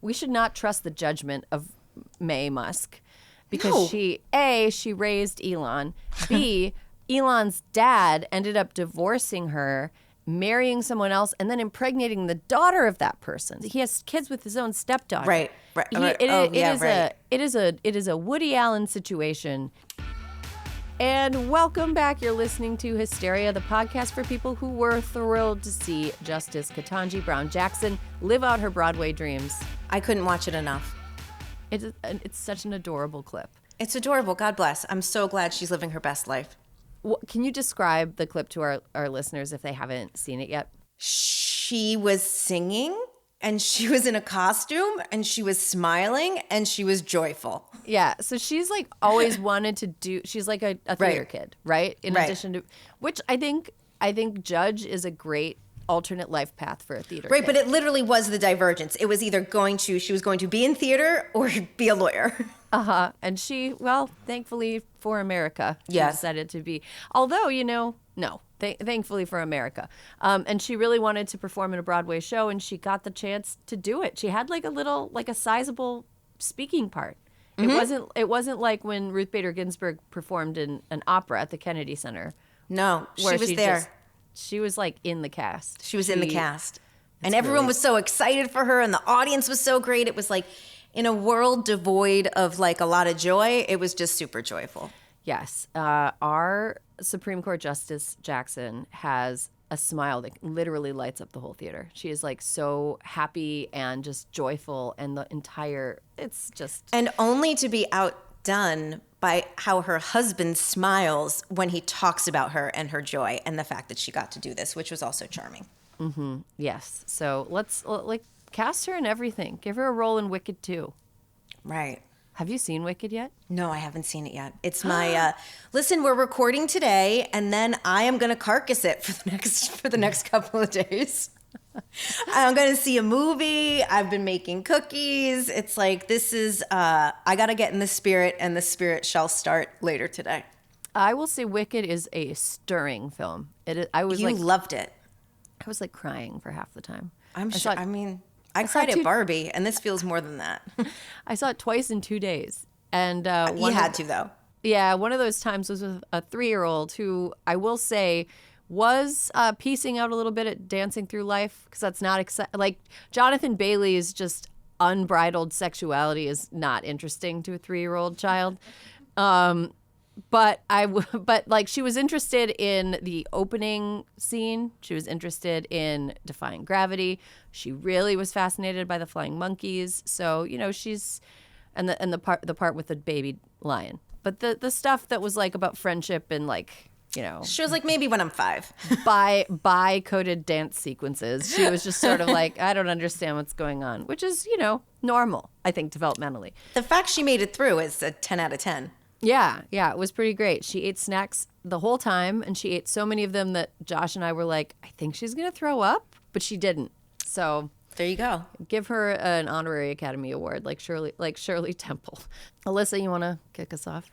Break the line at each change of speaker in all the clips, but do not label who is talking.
we should not trust the judgment of May Musk because
No.
she raised Elon. B, Elon's dad ended up divorcing her, marrying someone else, and then impregnating the daughter of that person. He has kids with his own stepdaughter.
Right.
It is a Woody Allen situation. And welcome back. You're listening to Hysteria, the podcast for people who were thrilled to see Justice Ketanji Brown Jackson live out her Broadway dreams.
I couldn't watch it enough.
It's such an adorable clip.
It's adorable. God bless. I'm so glad she's living her best life.
Can you describe the clip to our listeners if they haven't seen it yet?
She was singing, and she was in a costume, and she was smiling, and she was joyful.
Yeah, so she's like always wanted to do. She's like a theater kid, right? In addition to which, I think Judge is a great alternate life path for a theater kid.
But it literally was the divergence. It was either she was going to be in theater or be a lawyer.
And she, thankfully for America, she
Yes.
decided to be. Although, thankfully for America. And she really wanted to perform in a Broadway show, and she got the chance to do it. She had like a sizable speaking part. Mm-hmm. It wasn't like when Ruth Bader Ginsburg performed in an opera at the Kennedy Center.
No, she was there.
She was like in the cast.
She was in the cast. And everyone was so excited for her, and the audience was so great. It was like in a world devoid of like a lot of joy, it was just super joyful.
Yes. Our Supreme Court Justice Jackson has a smile that literally lights up the whole theater. She is like so happy and just joyful, and it's just.
And only to be outdone by how her husband smiles when he talks about her and her joy and the fact that she got to do this, which was also charming.
Mm-hmm. Yes. So let's cast her in everything. Give her a role in Wicked 2.
Right.
Have you seen Wicked yet?
No, I haven't seen it yet. It's my listen, we're recording today, and then I am going to carcass it for the next couple of days. I'm going to see a movie. I've been making cookies. It's like, this is, I got to get in the spirit, and the spirit shall start later today.
I will say Wicked is a stirring film. You
loved it.
I was like crying for half the time.
I'm sure. I cried at Barbie, and this feels more than that.
I saw it twice in 2 days. And
you had to, though.
Yeah, one of those times was with a 3-year-old who I will say was piecing out a little bit at Dancing Through Life, because that's not like Jonathan Bailey's just unbridled sexuality is not interesting to a 3-year-old child. But like she was interested in the opening scene. She was interested in Defying Gravity. She really was fascinated by the flying monkeys. So she's and the part with the baby lion. But the stuff that was like about friendship and like
she was like, maybe when I'm 5.
Bi coded dance sequences. She was just sort of like, I don't understand what's going on, which is normal, I think, developmentally.
The fact she made it through is a 10 out of 10.
Yeah, it was pretty great. She ate snacks the whole time, and she ate so many of them that Josh and I were like, I think she's going to throw up, but she didn't. So
there you go.
Give her an honorary Academy Award like Shirley Temple. Alyssa, you want to kick us off?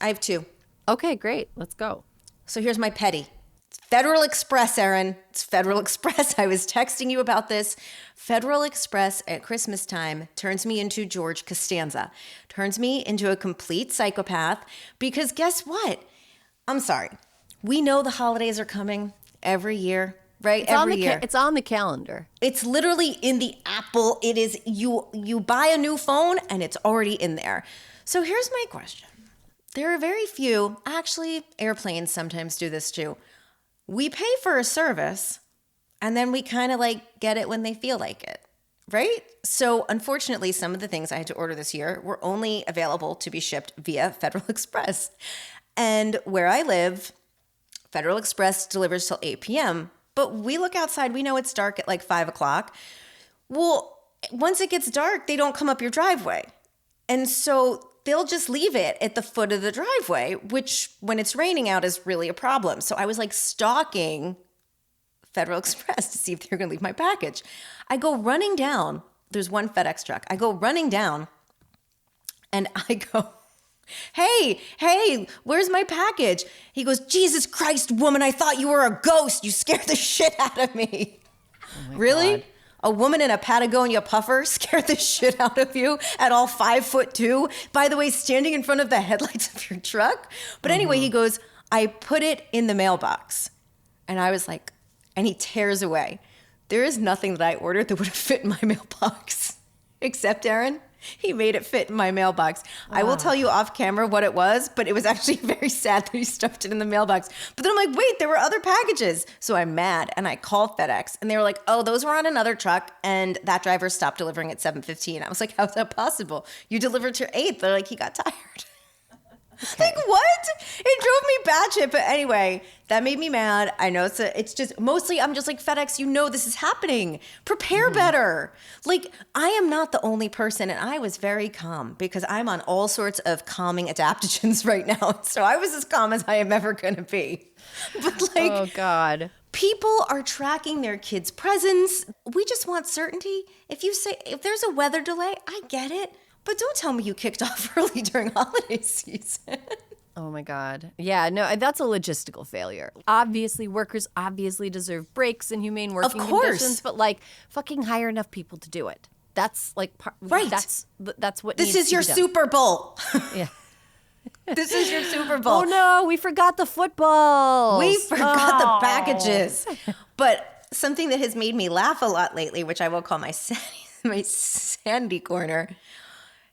I have 2.
Okay, great. Let's go.
So here's my petty. It's Federal Express, Erin. It's Federal Express. I was texting you about this. Federal Express at Christmas time turns me into George Costanza. Turns me into a complete psychopath because guess what? I'm sorry. We know the holidays are coming every year, right? Every year.
It's on the calendar.
It's literally in the Apple. It is, you buy a new phone and it's already in there. So here's my question. There are very few, actually airplanes sometimes do this too. We pay for a service and then we kind of like get it when they feel like it, right? So unfortunately, some of the things I had to order this year were only available to be shipped via Federal Express. And where I live, Federal Express delivers till 8 p.m. But we look outside, we know it's dark at like 5 o'clock. Well, once it gets dark, they don't come up your driveway. And so they'll just leave it at the foot of the driveway, which when it's raining out is really a problem. So I was like stalking Federal Express to see if they're going to leave my package. I go running down. There's one FedEx truck. I go running down and I go, hey, where's my package? He goes, Jesus Christ, woman, I thought you were a ghost. You scared the shit out of me.
Oh
really?
God.
a woman in a Patagonia puffer scared the shit out of you at all 5'2", by the way, standing in front of the headlights of your truck. But anyway, he goes, I put it in the mailbox. And I was like, and he tears away. There is nothing that I ordered that would have fit in my mailbox. Except, Erin, he made it fit in my mailbox. I will tell you off camera what it was, but it was actually very sad that he stuffed it in the mailbox. But then I'm like, wait, there were other packages. So I'm mad, and I called FedEx, and they were like, oh, those were on another truck, and that driver stopped delivering at 7:15. I was like, how's that possible? You delivered to 8. They're like, he got tired. Okay. Like, what? It drove me batshit. But anyway, that made me mad. I know it's just mostly I'm just like, FedEx, you know this is happening. Prepare better. Like, I am not the only person, and I was very calm because I'm on all sorts of calming adaptogens right now. So I was as calm as I am ever going to be. But like,
oh God.
People are tracking their kids' presents. We just want certainty. If there's a weather delay, I get it. But don't tell me you kicked off early during holiday season.
Oh my God. Yeah, no, that's a logistical failure. Obviously, workers obviously deserve breaks and humane working conditions, but like fucking hire enough people to do it. That's like,
right.
That's what
this
needs
is your
to be done.
Super Bowl.
Yeah.
This is your Super Bowl.
Oh no, we forgot the football.
We forgot the packages. But something that has made me laugh a lot lately, which I will call my Sandy corner.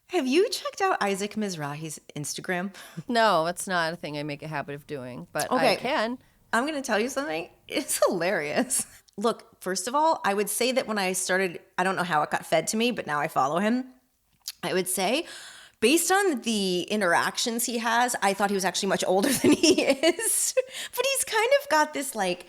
Have you checked out Isaac Mizrahi's Instagram?
No, that's not a thing I make a habit of doing, but I can.
I'm going to tell you something. It's hilarious. Look, first of all, I would say that when I started, I don't know how it got fed to me, but now I follow him. I would say, based on the interactions he has, I thought he was actually much older than he is. But he's kind of got this like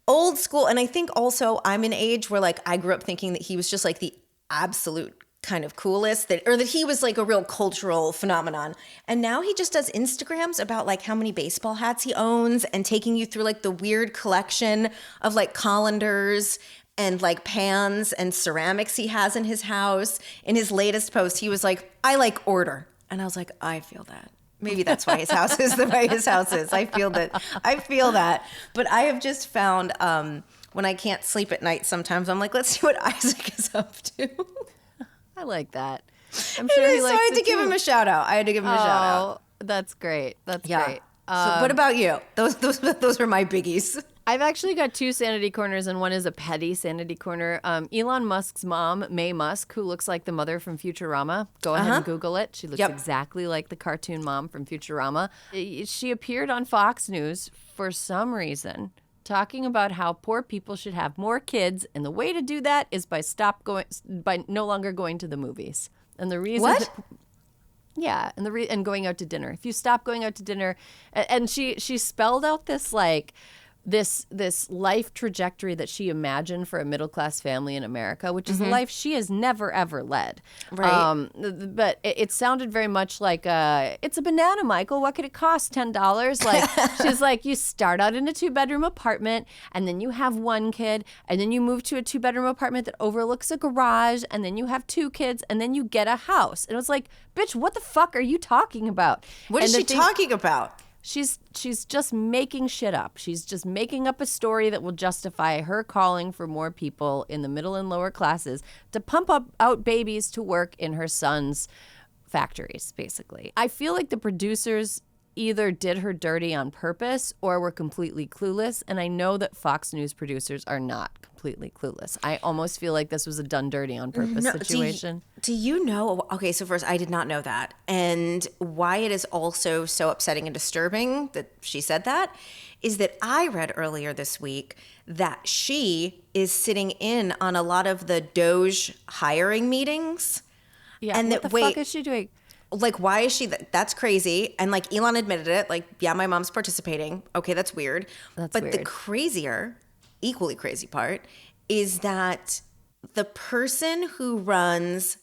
old school. And I think also I'm an age where like I grew up thinking that he was just like the absolute kind of coolest, that he was like a real cultural phenomenon. And now he just does Instagrams about like how many baseball hats he owns and taking you through like the weird collection of like colanders and like pans and ceramics he has in his house. In his latest post, he was like, I like order. And I was like, I feel that. Maybe that's why his house is the way his house is. I feel that. But I have just found when I can't sleep at night, sometimes I'm like, let's see what Isaac is up to.
I like that. I'm sure he likes it.
So I had to give him a shout out.
That's great. That's great.
So what about you? Those are my biggies.
I've actually got 2 sanity corners, and one is a petty sanity corner. Elon Musk's mom, May Musk, who looks like the mother from Futurama. Go ahead and Google it. She looks exactly like the cartoon mom from Futurama. She appeared on Fox News for some reason, talking about how poor people should have more kids, and the way to do that is by no longer going to the movies. And the reason
what?
And going out to dinner. If you stop going out to dinner, and she spelled out this like this life trajectory that she imagined for a middle class family in America, which is a life she has never ever led.
Right.
But it sounded very much like it's a banana, Michael. What could it cost? $10? Like she's like, you start out in a 2-bedroom apartment, and then you have 1 kid, and then you move to a 2-bedroom apartment that overlooks a garage, and then you have 2 kids, and then you get a house. And it was like, bitch, what the fuck are you talking about?
What is she talking about?
She's just making shit up. She's just making up a story that will justify her calling for more people in the middle and lower classes to pump out babies to work in her son's factories, basically. I feel like the producers either did her dirty on purpose or were completely clueless, and I know that Fox News producers are not completely clueless. I almost feel like this was a done dirty on purpose situation.
Do you know? Okay, so first, I did not know that. And why it is also so upsetting and disturbing that she said that is that I read earlier this week that she is sitting in on a lot of the DOGE hiring meetings.
Yeah, and what the fuck is she doing?
Like, why is she? That's crazy. And like Elon admitted it. Like, yeah, my mom's participating. Okay, that's weird. But the crazier, equally crazy part is that the person who runs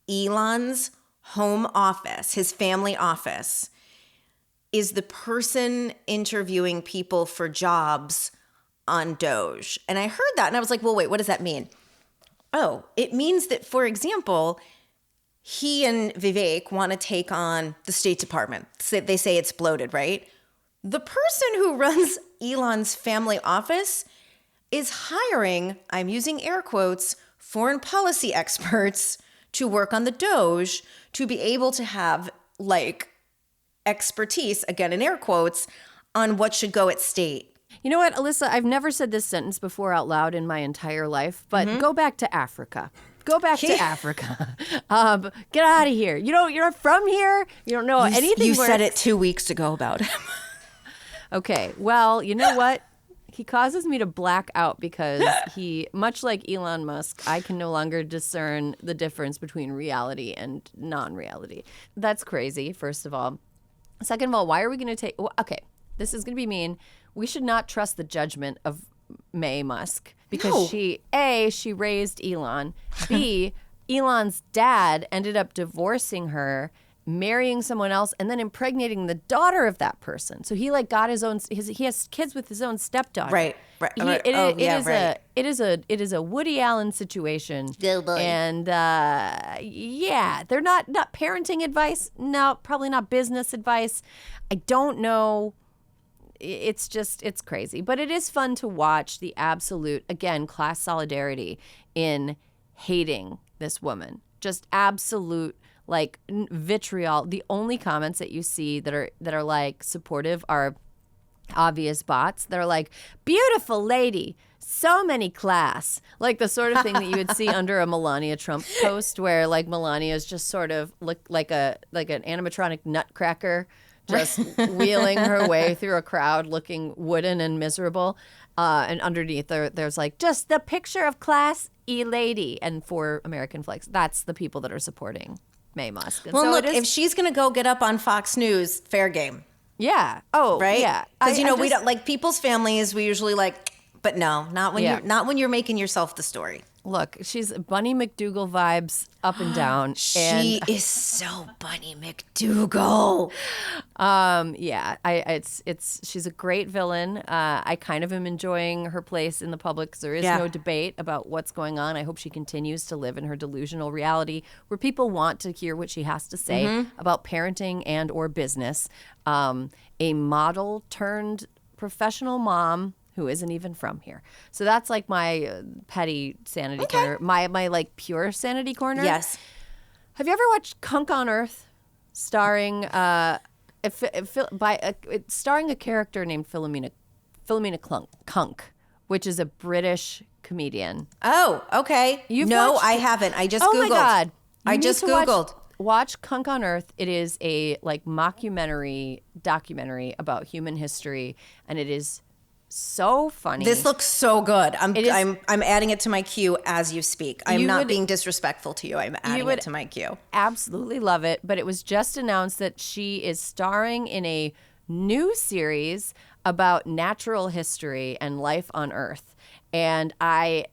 Elon's home office, his family office, is the person interviewing people for jobs on DOGE. And I heard that and I was like, well, wait, what does that mean? Oh, it means that, for example, he and Vivek want to take on the State Department. They say it's bloated, right? The person who runs Elon's family office is hiring, I'm using air quotes, foreign policy experts to work on the DOGE to be able to have like expertise, again in air quotes, on what should go at state.
You know what, Alyssa? I've never said this sentence before out loud in my entire life, but go back to Africa. Go back to Africa. Get out of here. You're not from here. You don't know anything.
You said it 2 weeks ago about him.
Okay. Well, you know what? He causes me to black out because he, much like Elon Musk, I can no longer discern the difference between reality and non-reality. That's crazy, first of all. Second of all, why are we going to take... Okay, this is going to be mean. We should not trust the judgment of May Musk because she raised Elon. B, Elon's dad ended up divorcing her, marrying someone else, and then impregnating the daughter of that person. So he like got his own. He has kids with his own stepdaughter.
Right.
It is a Woody Allen situation. And they're not parenting advice. No, probably not business advice. I don't know. It's crazy. But it is fun to watch the absolute, again, class solidarity in hating this woman. Just absolute, like, vitriol. The only comments that you see that are like supportive are obvious bots. They're like, beautiful lady, so many class. Like the sort of thing that you would see under a Melania Trump post where like Melania's just sort of look like an animatronic nutcracker just wheeling her way through a crowd looking wooden and miserable. And underneath there's like just the picture of class lady and 4 American flags. That's the people that are supporting May Musk. And
well, so look, if she's going to go get up on Fox News, fair game.
Yeah. Oh,
right.
Yeah.
Because we don't like people's families. We usually like, but no, not when you're making yourself the story.
Look, she's Bunny McDougal vibes up and down.
She is so Bunny McDougal.
She's a great villain. I kind of am enjoying her place in the public because there is no debate about what's going on. I hope she continues to live in her delusional reality where people want to hear what she has to say about parenting and or business. A model turned professional mom who isn't even from here. So that's like my petty sanity corner. My like pure sanity corner.
Yes.
Have you ever watched Kunk on Earth, starring starring a character named Philomena Kunk, which is a British comedian.
Oh, okay. I haven't. I just Googled.
Oh my God.
I just Googled.
Watch Kunk on Earth. It is a like documentary about human history, and it is so funny.
This looks so good. I'm adding it to my queue as you speak. I'm not being disrespectful to you. I'm adding it to my queue.
Absolutely love it. But it was just announced that she is starring in a new series about natural history and life on Earth. And I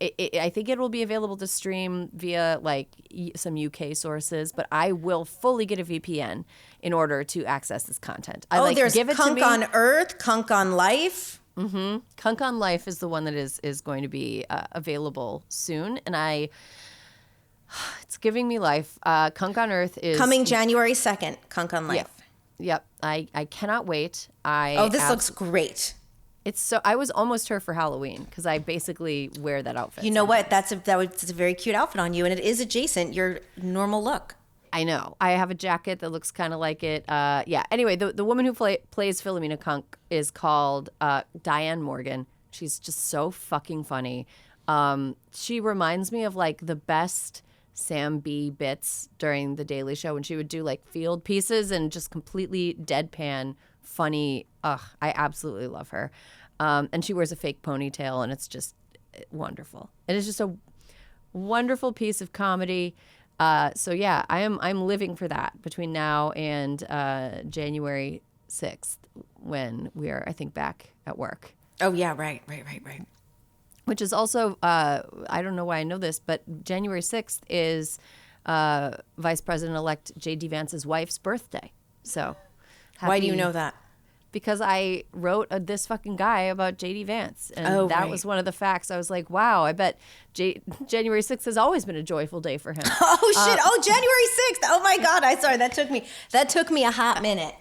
think it will be available to stream via like some UK sources, but I will fully get a VPN in order to access this content.
There's Kunk on Earth, Kunk on Life.
Mm-hmm. Kunk on Life is the one that is going to be available soon, and it's giving me life. Kunk on Earth is
coming January 2nd. Kunk on Life.
Yep. I cannot wait.
This looks great.
It's so. I was almost her for Halloween because I basically wear that outfit.
You know what? That's a very cute outfit on you, and it is adjacent your normal look.
I know. I have a jacket that looks kind of like it. Anyway, the woman who plays Philomena Kunk is called Diane Morgan. She's just so fucking funny. She reminds me of like the best Sam B bits during The Daily Show when she would do like field pieces and just completely deadpan funny. I absolutely love her. And she wears a fake ponytail, and it's just wonderful. It is just a wonderful piece of comedy. I'm living for that between now and January 6th when we are, I think, back at work.
Oh, yeah, right.
Which is also, I don't know why I know this, but January 6th is Vice President-elect J.D. Vance's wife's birthday. So
why do you know that?
Because I wrote this fucking guy about J.D. Vance. And that was one of the facts. I was like, wow, I bet January 6th has always been a joyful day for him.
Oh, shit. January 6th. Oh, my God. That took me a hot minute.